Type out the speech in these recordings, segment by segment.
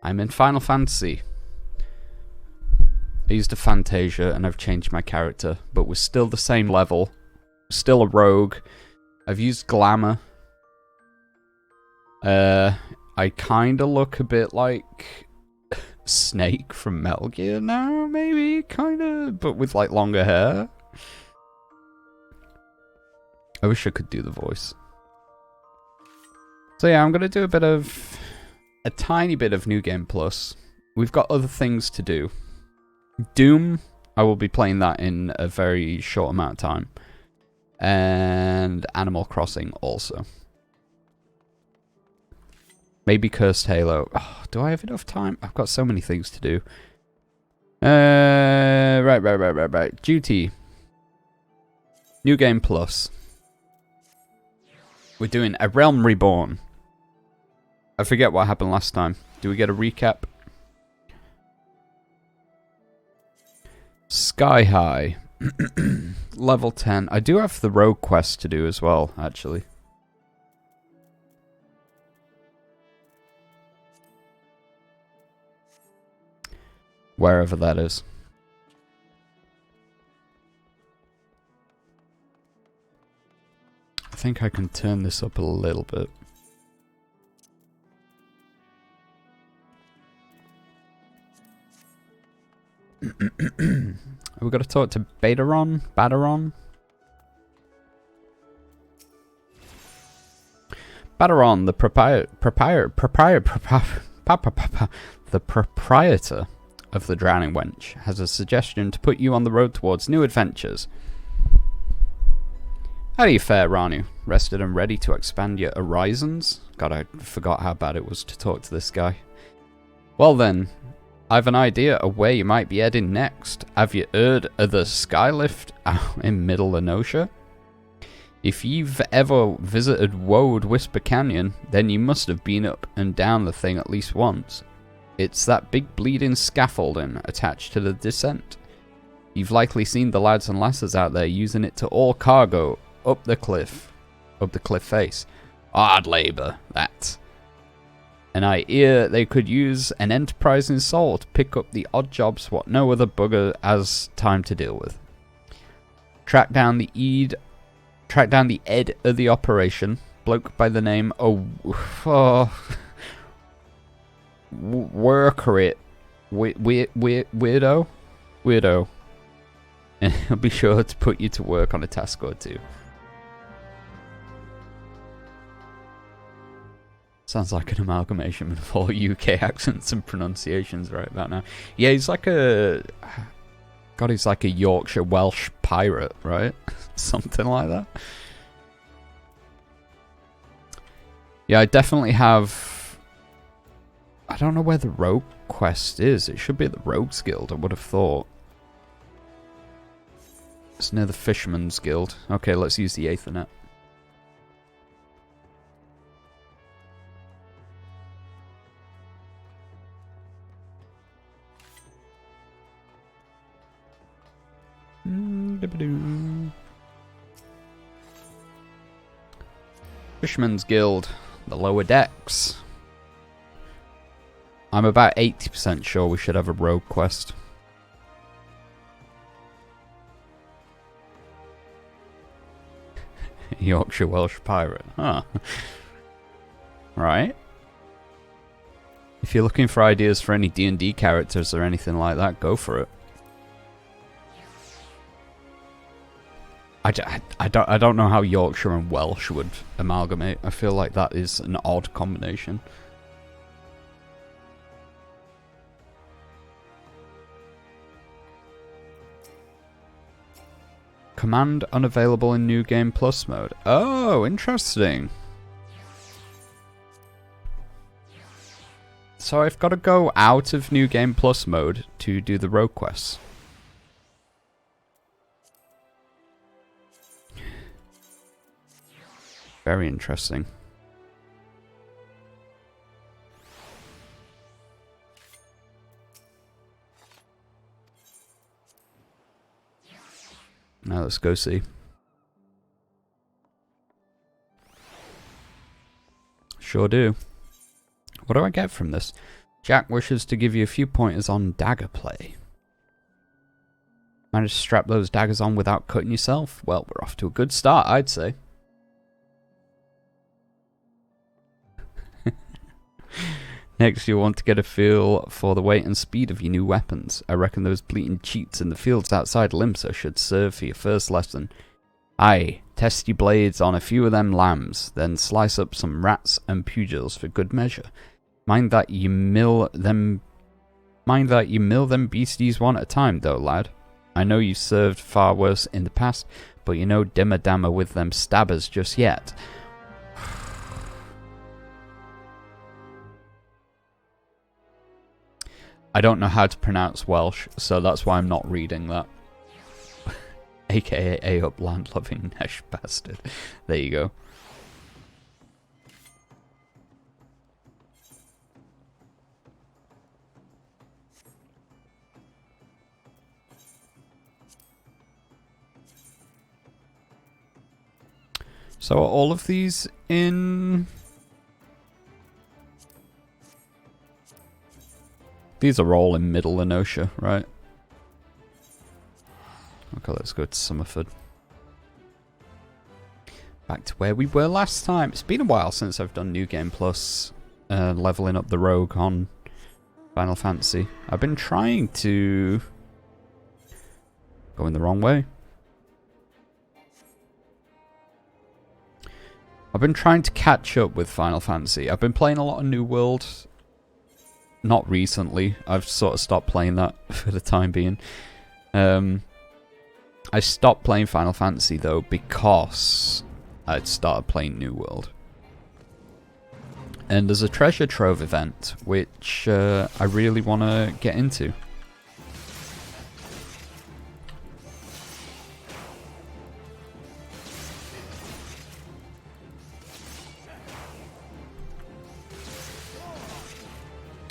I'm in Final Fantasy. I used a Fantasia and I've changed my character, but we're still the same level. Still a rogue. I've used glamour. I kinda look a bit like Snake from Metal Gear now, maybe, kinda, but with like longer hair. I wish I could do the voice. So yeah, I'm gonna do a tiny bit of New Game Plus. We've got other things to do. Doom, I will be playing that in a very short amount of time. And Animal Crossing also. Maybe Cursed Halo. Oh, do I have enough time? I've got so many things to do. Right. Duty. New Game Plus. We're doing A Realm Reborn. I forget what happened last time. Do we get a recap? Sky High. Level 10. I do have the rogue quest to do as well, actually. Wherever that is. I think I can turn this up a little bit. We've got to talk to Badaron? Badaron, the proprietor of the Drowning Wench, has a suggestion to put you on the road towards new adventures. How do you fare, Ranu? Rested and ready to expand your horizons? God, I forgot how bad it was to talk to this guy. Well then, I've an idea of where you might be heading next. Have you heard of the Skylift out in Middle Enosia? If you've ever visited Woad Whisper Canyon, then you must have been up and down the thing at least once. It's that big bleeding scaffolding attached to the descent. You've likely seen the lads and lasses out there using it to haul cargo up the cliff face. Hard labour, that. And I hear they could use an enterprising soul to pick up the odd jobs what no other bugger has time to deal with. Track down the Ed of the operation, bloke by the name of Worker it, weirdo, and he'll be sure to put you to work on a task or two. Sounds like an amalgamation of all UK accents and pronunciations right about now. Yeah, he's like a Yorkshire Welsh pirate, right? Something like that. Yeah, I definitely have... I don't know where the Rogue quest is. It should be at the Rogues Guild, I would have thought. It's near the Fisherman's Guild. Okay, let's use the Aethernet. Fisherman's Guild, the lower decks. I'm about 80% sure we should have a rogue quest. Yorkshire Welsh pirate, huh? Right. If you're looking for ideas for any D&D characters or anything like that, go for it. I don't know how Yorkshire and Welsh would amalgamate. I feel like that is an odd combination. Command unavailable in New Game Plus mode. Oh, interesting. So I've got to go out of New Game Plus mode to do the rogue quests. Very interesting. Now let's go see. Sure do. What do I get from this? Jack wishes to give you a few pointers on dagger play. Managed to strap those daggers on without cutting yourself? Well, we're off to a good start, I'd say. Next, you'll want to get a feel for the weight and speed of your new weapons. I reckon those bleating cheats in the fields outside Limsa should serve for your first lesson. Aye, test your blades on a few of them lambs, then slice up some rats and pugils for good measure. Mind that you mill them beasties one at a time, though, lad. I know you've served far worse in the past, but you're no dimmer dammer with them stabbers just yet. I don't know how to pronounce Welsh, so that's why I'm not reading that. AKA A-up land-loving Nesh bastard. There you go. So are all of these in... These are all in Middle Enosia, right? Okay, let's go to Summerford. Back to where we were last time. It's been a while since I've done New Game Plus, leveling up the rogue on Final Fantasy. I've been trying to... Going the wrong way. I've been trying to catch up with Final Fantasy. I've been playing a lot of New World. Not recently. I've sort of stopped playing that for the time being. I stopped playing Final Fantasy though because I'd started playing New World. And there's a treasure trove event which I really want to get into.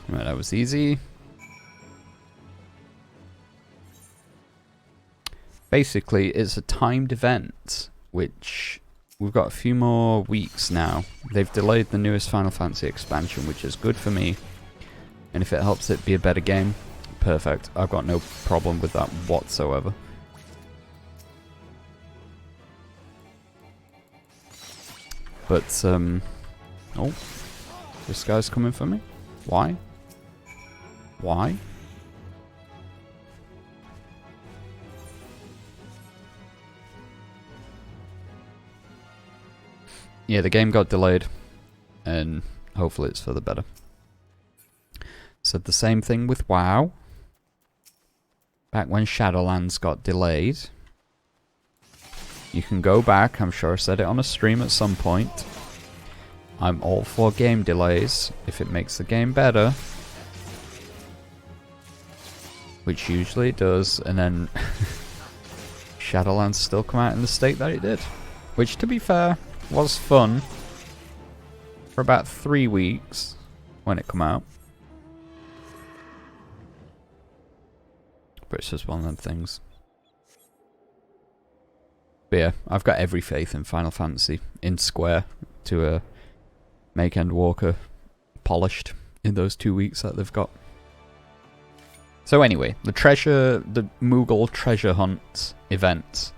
Right, that was easy. Basically, it's a timed event, which we've got a few more weeks now. They've delayed the newest Final Fantasy expansion, which is good for me. And if it helps it be a better game, perfect. I've got no problem with that whatsoever. But, oh, this guy's coming for me? Why? Why? Yeah, the game got delayed, and hopefully it's for the better. Said the same thing with WoW. Back when Shadowlands got delayed. You can go back, I'm sure I said it on a stream at some point. I'm all for game delays, if it makes the game better. Which usually it does, and then Shadowlands still come out in the state that it did. Which, to be fair, was fun for about 3 weeks when it come out. But it's just one of them things. But yeah, I've got every faith in Final Fantasy, in Square, to make Endwalker polished in those 2 weeks that they've got. So anyway, the Moogle treasure hunt event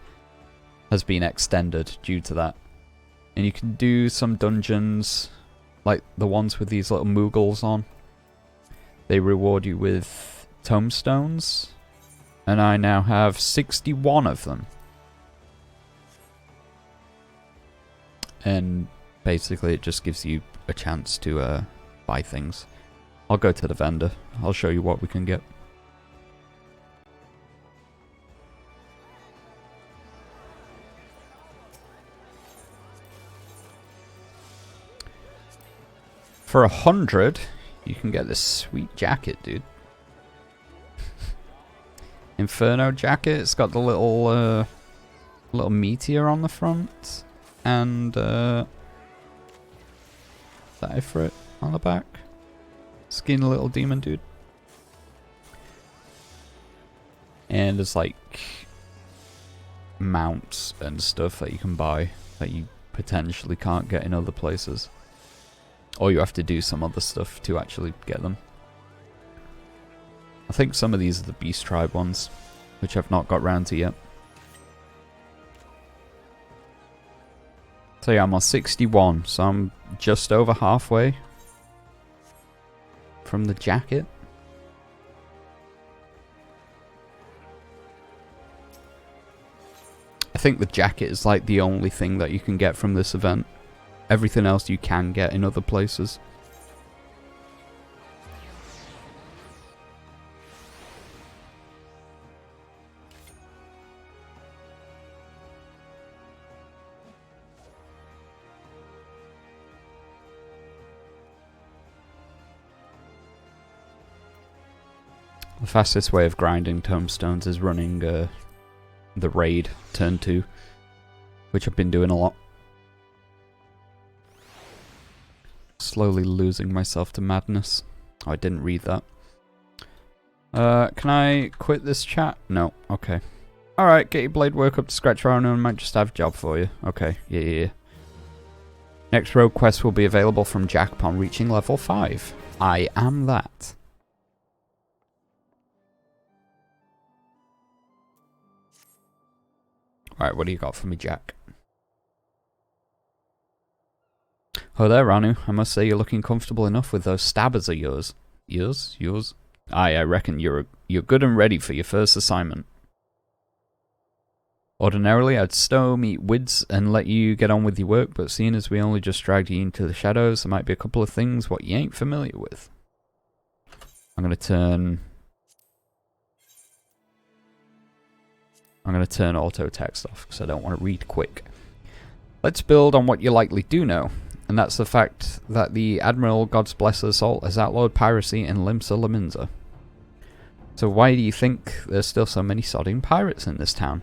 has been extended due to that. And you can do some dungeons, like the ones with these little Moogles on. They reward you with tombstones. And I now have 61 of them. And basically it just gives you a chance to buy things. I'll go to the vendor. I'll show you what we can get. For 100, you can get this sweet jacket, dude. Inferno jacket. It's got the little meteor on the front, and is that Ifrit on the back. Skin a little demon dude. And there's like mounts and stuff that you can buy that you potentially can't get in other places. Or you have to do some other stuff to actually get them. I think some of these are the Beast Tribe ones, which I've not got round to yet. So yeah, I'm on 61, so I'm just over halfway from the jacket. I think the jacket is like the only thing that you can get from this event. Everything else you can get in other places. The fastest way of grinding tomestones is running the raid turn 2, which I've been doing a lot. Slowly losing myself to madness. Oh, I didn't read that. Can I quit this chat? No. Okay. Alright, get your blade work up to scratch around and I might just have a job for you. Okay, yeah. Next rogue quest will be available from Jack upon reaching level 5. I am that. Alright, what do you got for me, Jack? Oh there, Ranu. I must say you're looking comfortable enough with those stabbers of yours. Yours? Aye, I reckon you're good and ready for your first assignment. Ordinarily, I'd stow me wids and let you get on with your work, but seeing as we only just dragged you into the shadows, there might be a couple of things what you ain't familiar with. I'm gonna turn auto text off because I don't want to read quick. Let's build on what you likely do know, and that's the fact that the Admiral, God's bless us all, has outlawed piracy in Limsa Laminza. So why do you think there's still so many sodding pirates in this town?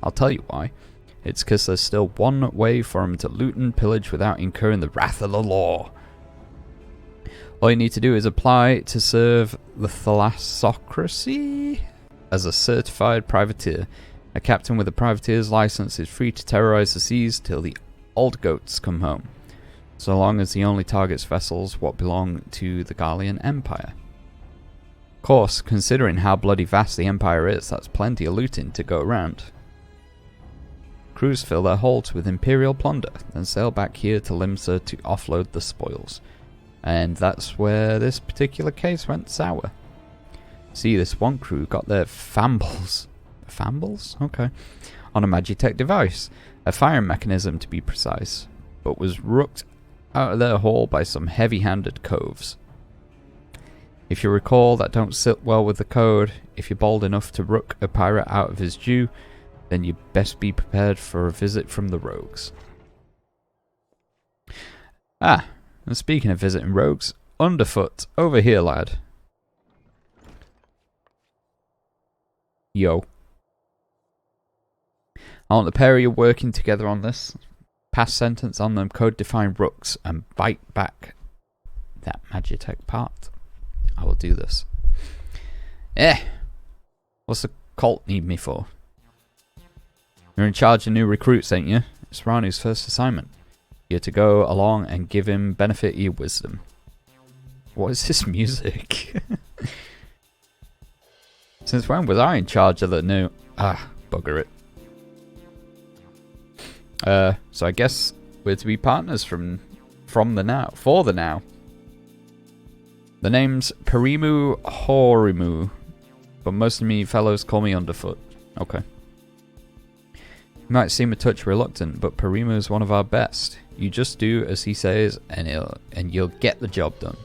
I'll tell you why. It's because there's still one way for them to loot and pillage without incurring the wrath of the law. All you need to do is apply to serve the thalassocracy as a certified privateer. A captain with a privateer's license is free to terrorize the seas till the old goats come home, so long as he only targets vessels what belong to the Gallian Empire. Of course, considering how bloody vast the Empire is, that's plenty of looting to go around. Crews fill their holds with Imperial plunder, then sail back here to Limsa to offload the spoils. And that's where this particular case went sour. See, this one crew got their fambles, okay, on a Magitech device, a firing mechanism to be precise, but was rooked out of their haul by some heavy-handed coves. If you recall, that don't sit well with the code. If you're bold enough to rook a pirate out of his due, then you best be prepared for a visit from the rogues. Ah, and speaking of visiting rogues, Underfoot, over here, lad. Yo. I want the pair of you working together on this. Pass sentence on them code-defined rooks and bite back that Magitech part. I will do this. What's the cult need me for? You're in charge of new recruits, ain't you? It's Ranu's first assignment. You're to go along and give him benefit of your wisdom. What is this music? Since when was I in charge of the new... bugger it. So I guess we're to be partners from the now, for the now. The name's Perimu Horimu, but most of me fellows call me Underfoot. Okay. You might seem a touch reluctant, but Perimu is one of our best. You just do as he says, and you'll get the job done.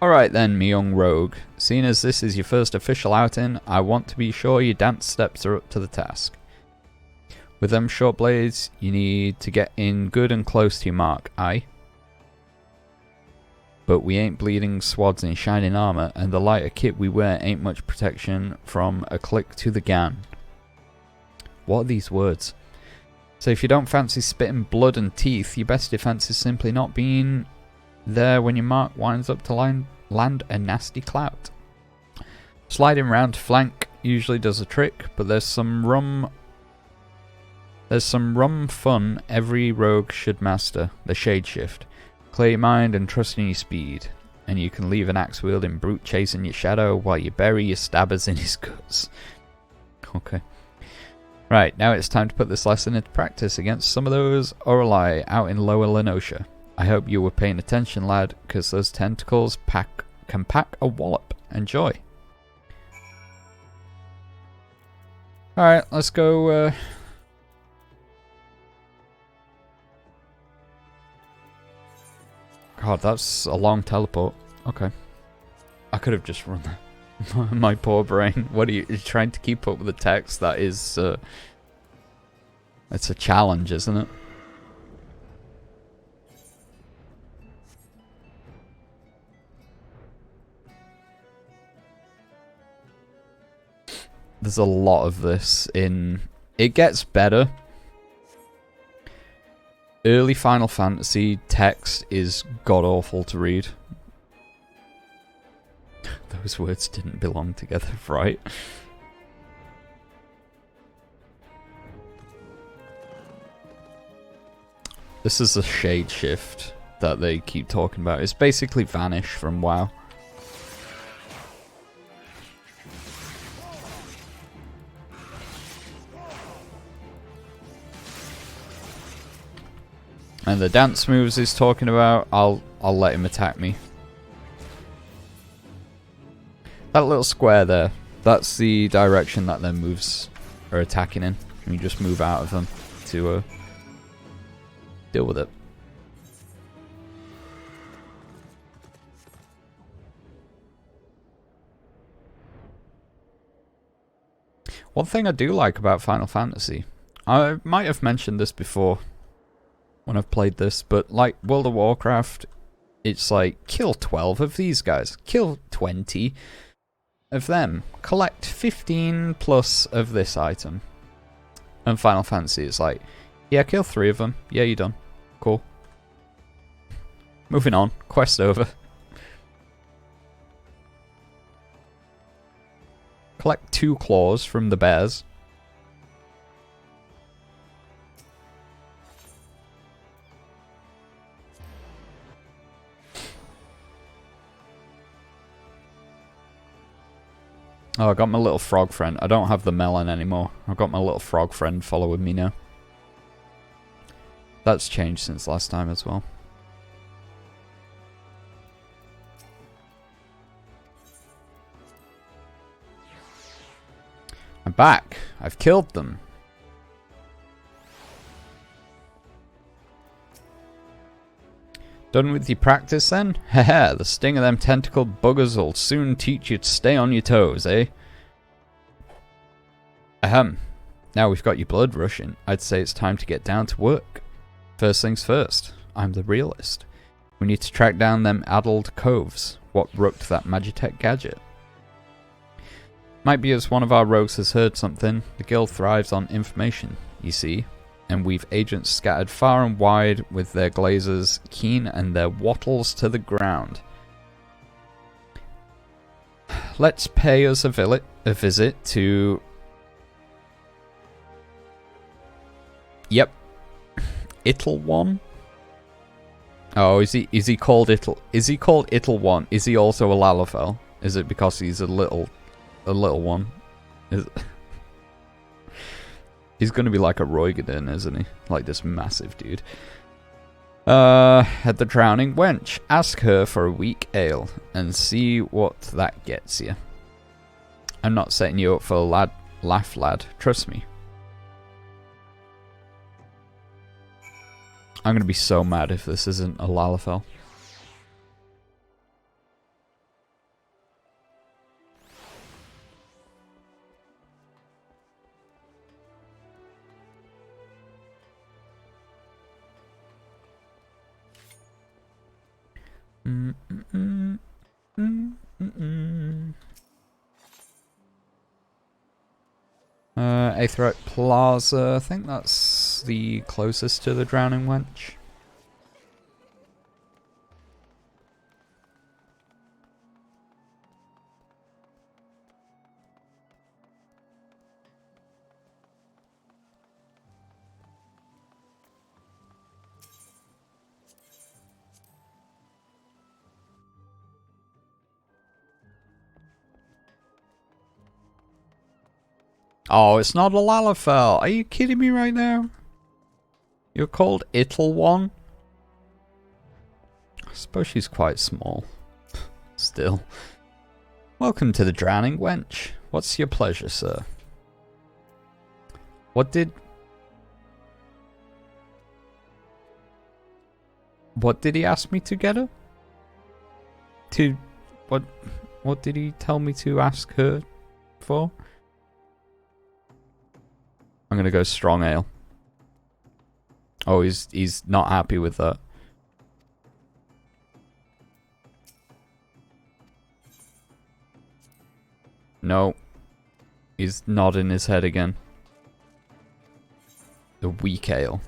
Alright then, me young rogue. Seeing as this is your first official outing, I want to be sure your dance steps are up to the task. With them short blades, you need to get in good and close to your mark, aye? But we ain't bleeding swads in shining armour, and the lighter kit we wear ain't much protection from a click to the gan. What are these words? So if you don't fancy spitting blood and teeth, your best defence is simply not being there when your mark winds up to land a nasty clout. Sliding round to flank usually does a trick, but there's some rum There's some rum fun every rogue should master, the Shade Shift. Clear your mind and trust in your speed, and you can leave an axe-wielding brute chasing your shadow while you bury your stabbers in his guts. Okay. Right, now it's time to put this lesson into practice against some of those Orlai out in Lower Lenosha. I hope you were paying attention, lad, because those tentacles can pack a wallop. Enjoy. Alright, let's go... God, that's a long teleport. Okay. I could have just run that. My poor brain. What are you trying to keep up with the text? That is... it's a challenge, isn't it? There's a lot of this in... It gets better. Early Final Fantasy text is god-awful to read. Those words didn't belong together, right? This is the Shade Shift that they keep talking about. It's basically Vanish from WoW. And the dance moves he's talking about, I'll let him attack me. That little square there, that's the direction that their moves are attacking in. You just move out of them to deal with it. One thing I do like about Final Fantasy, I might have mentioned this before when I've played this, but like World of Warcraft, it's like, kill 12 of these guys, kill 20 of them, collect 15 plus of this item. And Final Fantasy, it's like, yeah, kill 3 of them, yeah, you're done, cool. Moving on, quest over. Collect 2 claws from the bears. Oh, I got my little frog friend. I don't have the melon anymore. I've got my little frog friend following me now. That's changed since last time as well. I'm back. I've killed them. Done with your practice then? Haha, the sting of them tentacled buggers will soon teach you to stay on your toes, eh? Ahem. Now we've got your blood rushing, I'd say it's time to get down to work. First things first, I'm the realist. We need to track down them addled coves. What rooked that Magitech gadget? Might be as one of our rogues has heard something. The guild thrives on information, you see. And we've agents scattered far and wide with their glazers keen and their wattles to the ground. Let's pay us a visit to... Yep. Itlwan? Oh, is he called Itl... Is he called Itlwan? Is he also a Lalafell? Is it because he's a little one? Is... He's gonna be like a Roigadin, isn't he? Like this massive dude. At the Drowning Wench. Ask her for a weak ale and see what that gets you. I'm not setting you up for a laugh, lad. Trust me. I'm gonna be so mad if this isn't a Lalafell. Aetheryte Plaza, I think that's the closest to the Drowning Wench. Oh, it's not a Lalafell. Are you kidding me right now? You're called Itlwan? I suppose she's quite small. Still. Welcome to the Drowning Wench. What's your pleasure, sir? What did he ask me to get her? What did he tell me to ask her for? I'm gonna go strong ale. Oh, he's not happy with that. No. He's nodding his head again. The weak ale.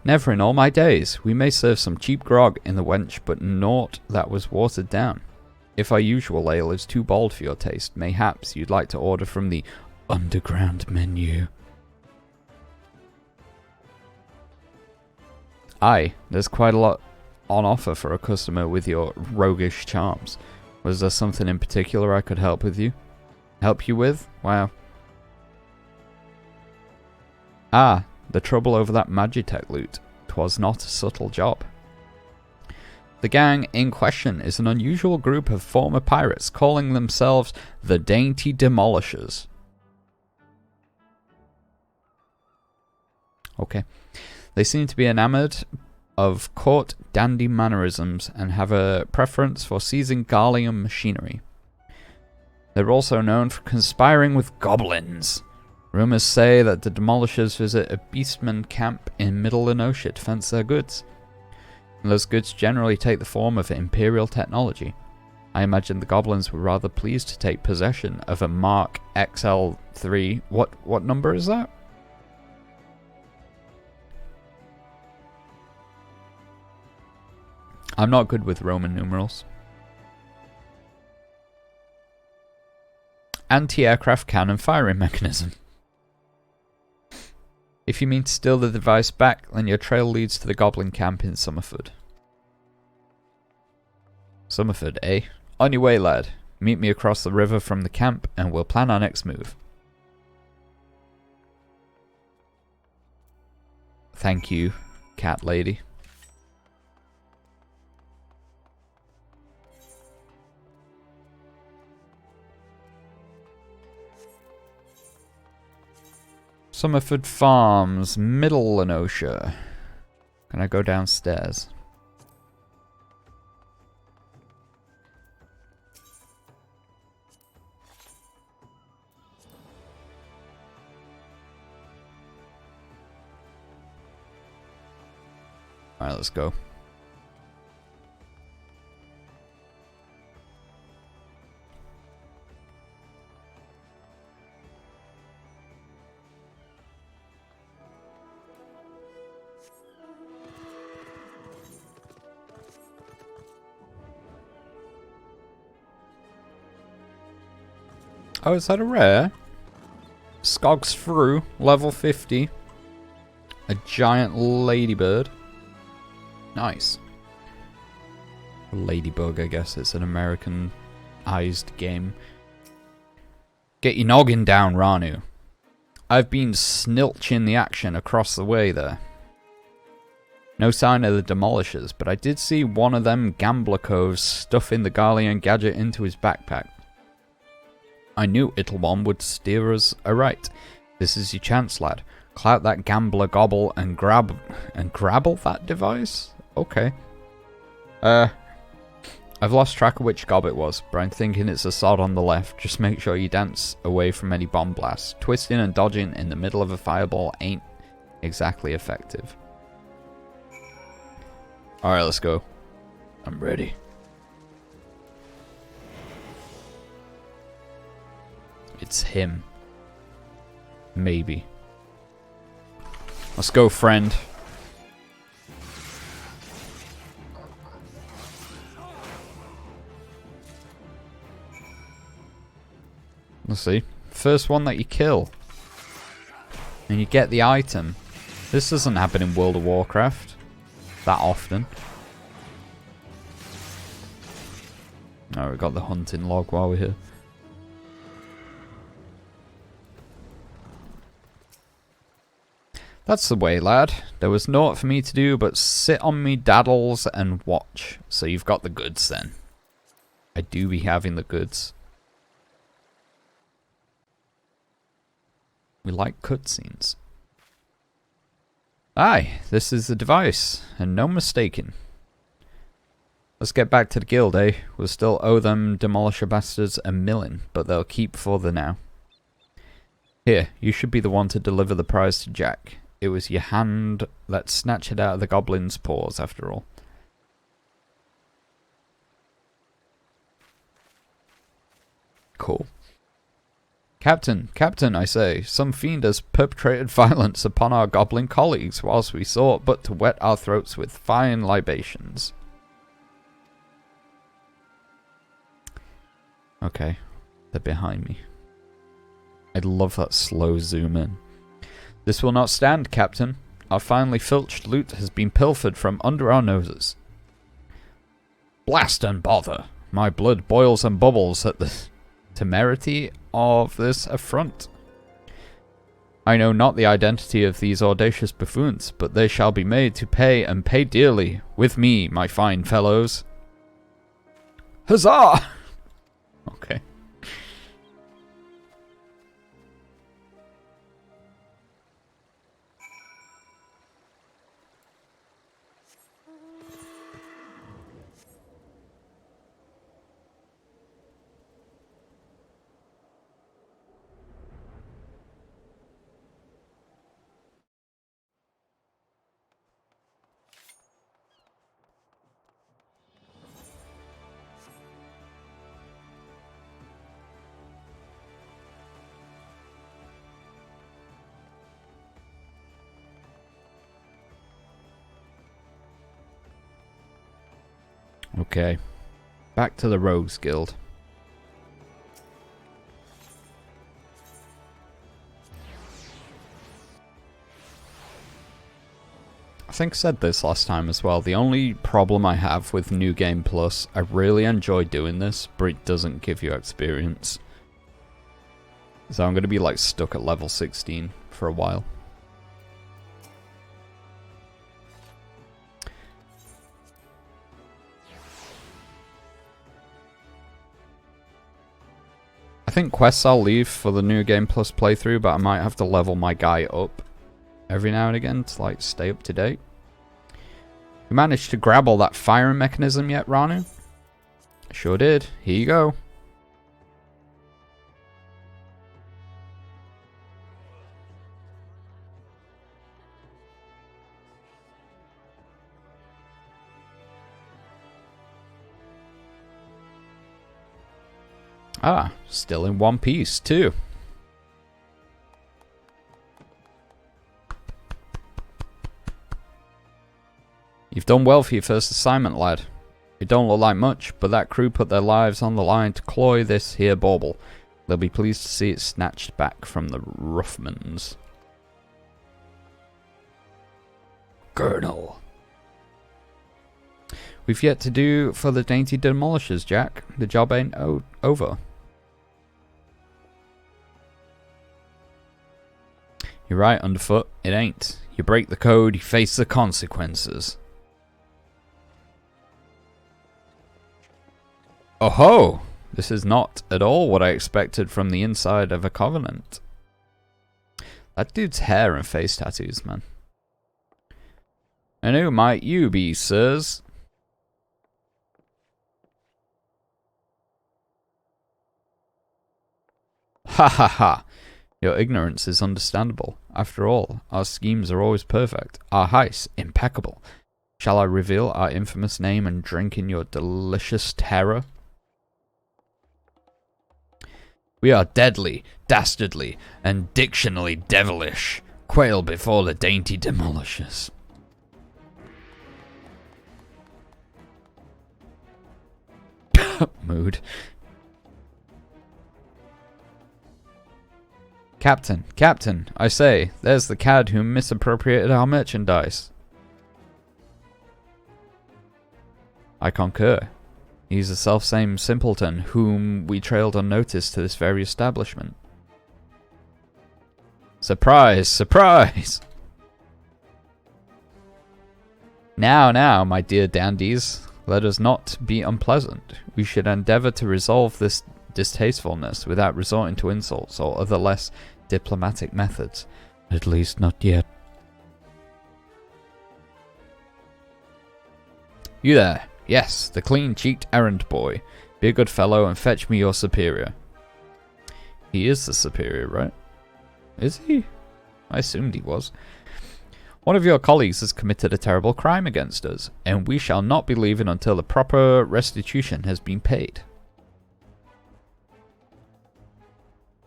Never in all my days. We may serve some cheap grog in the wench, but naught that was watered down. If our usual ale is too bold for your taste, mayhaps you'd like to order from the underground menu. Aye, there's quite a lot on offer for a customer with your roguish charms. Was there something in particular I could help you with? Wow. Ah, the trouble over that Magitech loot. 'Twas not a subtle job. The gang in question is an unusual group of former pirates calling themselves the Dainty Demolishers. Okay. They seem to be enamored of court dandy mannerisms and have a preference for seizing Garlean machinery. They're also known for conspiring with goblins. Rumors say that the Demolishers visit a beastman camp in Middle Enosia to fence their goods. And those goods generally take the form of Imperial technology. I imagine the goblins were rather pleased to take possession of a Mark XL3. What number is that? I'm not good with Roman numerals. Anti-aircraft cannon firing mechanism. If you mean to steal the device back, then your trail leads to the goblin camp in Summerford. Summerford, eh? On your way, lad. Meet me across the river from the camp and we'll plan our next move. Thank you, cat lady. Summerford Farms, Middle Enosia. Can I go downstairs? Alright, let's go. Oh, is that a rare? Skog's Through, level 50. A giant ladybird. Nice. Ladybug, I guess. It's an Americanized game. Get your noggin down, Ranu. I've been snilching the action across the way there. No sign of the Demolishers, but I did see one of them gambler coves stuffing the Garlean gadget into his backpack. I knew Itlwan would steer us aright. This is your chance, lad. Clout that gambler gobble and grabble that device? Okay. I've lost track of which gob it was, but I'm thinking it's a sod on the left. Just make sure you dance away from any bomb blasts. Twisting and dodging in the middle of a fireball ain't exactly effective. Alright, let's go. I'm ready. It's him. Maybe. Let's go, friend. Let's see. First one that you kill. And you get the item. This doesn't happen in World of Warcraft that often. Oh, we got the hunting log while we're here. That's the way, lad. There was naught for me to do but sit on me daddles and watch. So you've got the goods then. I do be having the goods. We like cutscenes. Aye, this is the device, and no mistaking. Let's get back to the guild, eh? We'll still owe them demolisher bastards a million, but they'll keep for the now. Here, you should be the one to deliver the prize to Jack. It was your hand that snatched it out of the goblin's paws, after all. Cool. Captain, Captain, I say, some fiend has perpetrated violence upon our goblin colleagues, whilst we sought but to wet our throats with fine libations. Okay, they're behind me. I love that slow zoom in. This will not stand, Captain. Our finely filched loot has been pilfered from under our noses. Blast and bother! My blood boils and bubbles at the temerity of this affront. I know not the identity of these audacious buffoons, but they shall be made to pay, and pay dearly, with me, my fine fellows. Huzzah! Okay. Okay, back to the Rogues Guild. I think I said this last time as well. The only problem I have with New Game Plus, I really enjoy doing this, but it doesn't give you experience. So I'm going to be like stuck at level 16 for a while. I think quests I'll leave for the New Game Plus playthrough, but I might have to level my guy up every now and again to like stay up to date. You managed to grab all that firing mechanism yet, Ranu? Sure did. Here you go. Ah, still in one piece, too. You've done well for your first assignment, lad. It don't look like much, but that crew put their lives on the line to cloy this here bauble. They'll be pleased to see it snatched back from the Ruffmans. Colonel. We've yet to do for the dainty demolishers, Jack. The job ain't over. You're right, Underfoot. It ain't. You break the code, you face the consequences. Oh ho! This is not at all what I expected from the inside of a Covenant. That dude's hair and face tattoos, man. And who might you be, sirs? Ha ha ha! Your ignorance is understandable. After all, our schemes are always perfect. Our heist, impeccable. Shall I reveal our infamous name and drink in your delicious terror? We are deadly, dastardly, and dictionally devilish. Quail before the dainty demolishers. Mood. Captain, Captain, I say, there's the cad who misappropriated our merchandise. I concur. He's the selfsame simpleton whom we trailed unnoticed to this very establishment. Surprise! Surprise! Now, my dear dandies, let us not be unpleasant. We should endeavour to resolve this distastefulness without resorting to insults or other less diplomatic methods. At least not yet. You there. Yes, the clean-cheeked errand boy. Be a good fellow and fetch me your superior. He is the superior, right? Is he? I assumed he was. One of your colleagues has committed a terrible crime against us, and we shall not be leaving until the proper restitution has been paid.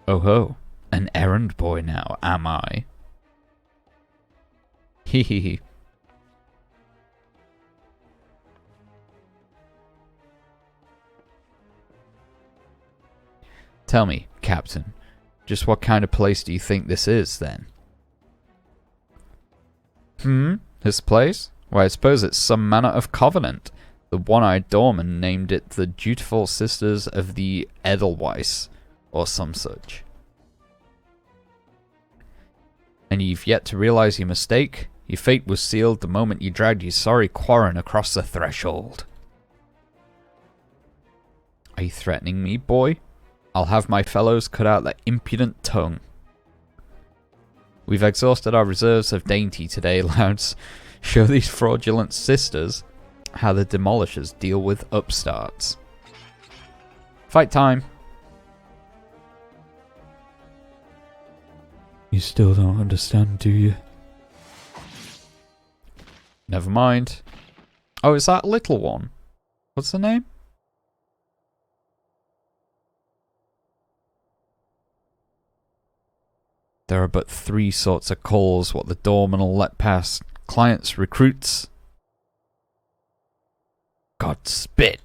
Oh ho, an errand boy now, am I? Hee hee hee. Tell me, Captain, just what kind of place do you think this is, then? This place? Why, I suppose it's some manner of covenant. The one-eyed doorman named it the Dutiful Sisters of the Edelweiss, or some such. And you've yet to realize your mistake? Your fate was sealed the moment you dragged your sorry quarren across the threshold. Are you threatening me, boy? I'll have my fellows cut out that impudent tongue. We've exhausted our reserves of dainty today, lads. Show these fraudulent sisters how the demolishers deal with upstarts. Fight time. You still don't understand, do you? Never mind. Oh, it's that little one. What's the name? There are but 3 sorts of calls what the doorman will let pass. Clients, recruits. God, spit.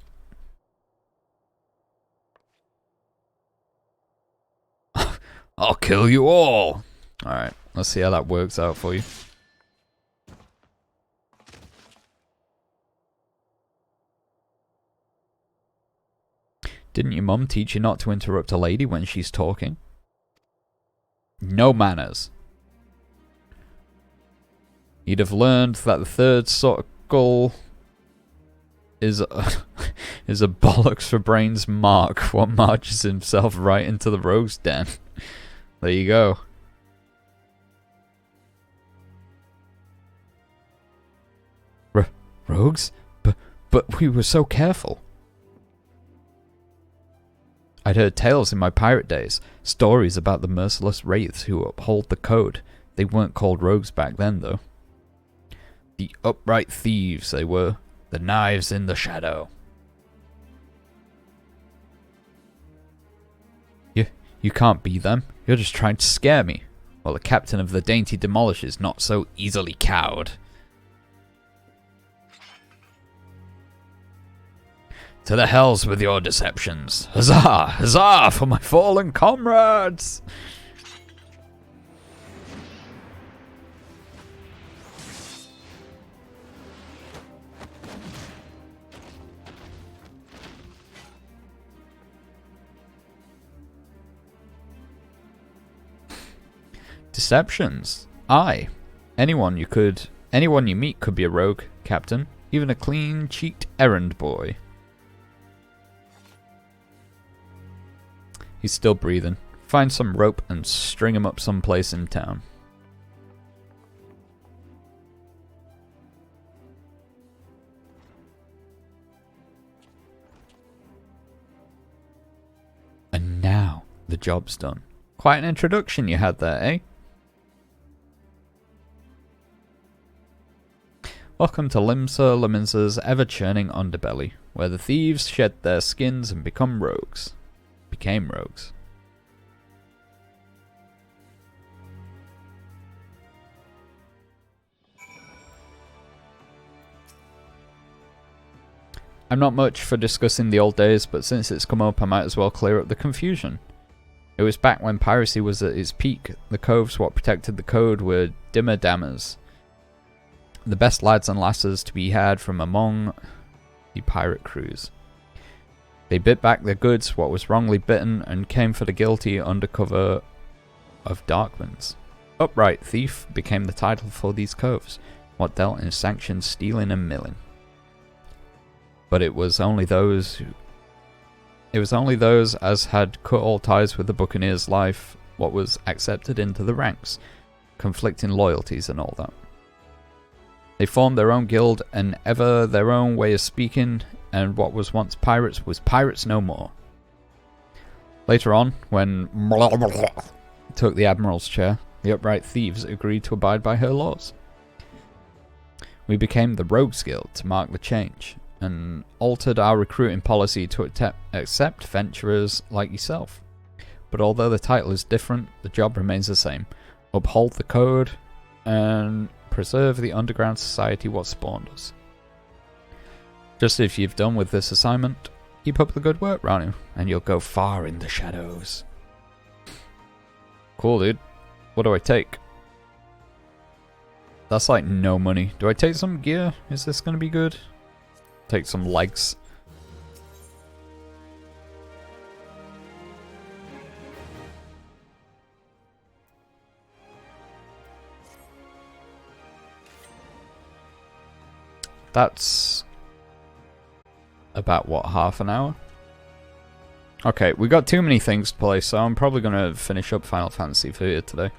I'll kill you all. Alright, let's see how that works out for you. Didn't your mum teach you not to interrupt a lady when she's talking? No manners. You'd have learned that the 3rd sort of gull is a bollocks for brains mark what marches himself right into the rogue's den. There you go. Rogues? But we were so careful. I'd heard tales in my pirate days, stories about the merciless wraiths who uphold the code. They weren't called rogues back then, though. The upright thieves they were, the knives in the shadow. You can't be them, you're just trying to scare me. Well, the captain of the dainty demolish is not so easily cowed. To the hells with your deceptions. Huzzah! Huzzah for my fallen comrades! Deceptions? Aye. Anyone you meet could be a rogue, Captain. Even a clean-cheeked errand boy. He's still breathing. Find some rope and string him up someplace in town. And now, the job's done. Quite an introduction you had there, eh? Welcome to Limsa Liminsa's ever-churning underbelly, where the thieves shed their skins and became rogues. I'm not much for discussing the old days, but since it's come up I might as well clear up the confusion. It was back when piracy was at its peak. The coves what protected the code were dimmer dammers. The best lads and lasses to be had from among the pirate crews. They bit back their goods what was wrongly bitten and came for the guilty under cover of darkmans. Upright thief became the title for these coves. what dealt in sanctioned stealing and milling. But it was only those as had cut all ties with the Buccaneers' life what was accepted into the ranks, conflicting loyalties and all that. They formed their own guild and ever their own way of speaking, and what was once pirates was pirates no more. Later on, when took the Admiral's chair, the upright thieves agreed to abide by her laws. We became the Rogues Guild to mark the change, and altered our recruiting policy to accept venturers like yourself. But although the title is different, the job remains the same. Uphold the code, and preserve the underground society what spawned us. Just as you've done with this assignment, keep up the good work, Ranu, and you'll go far in the shadows. Cool, dude. What do I take? That's like no money. Do I take some gear? Is this gonna be good? Take some legs. That's about, what, half an hour? Okay, we got too many things to play, so I'm probably going to finish up Final Fantasy for you today.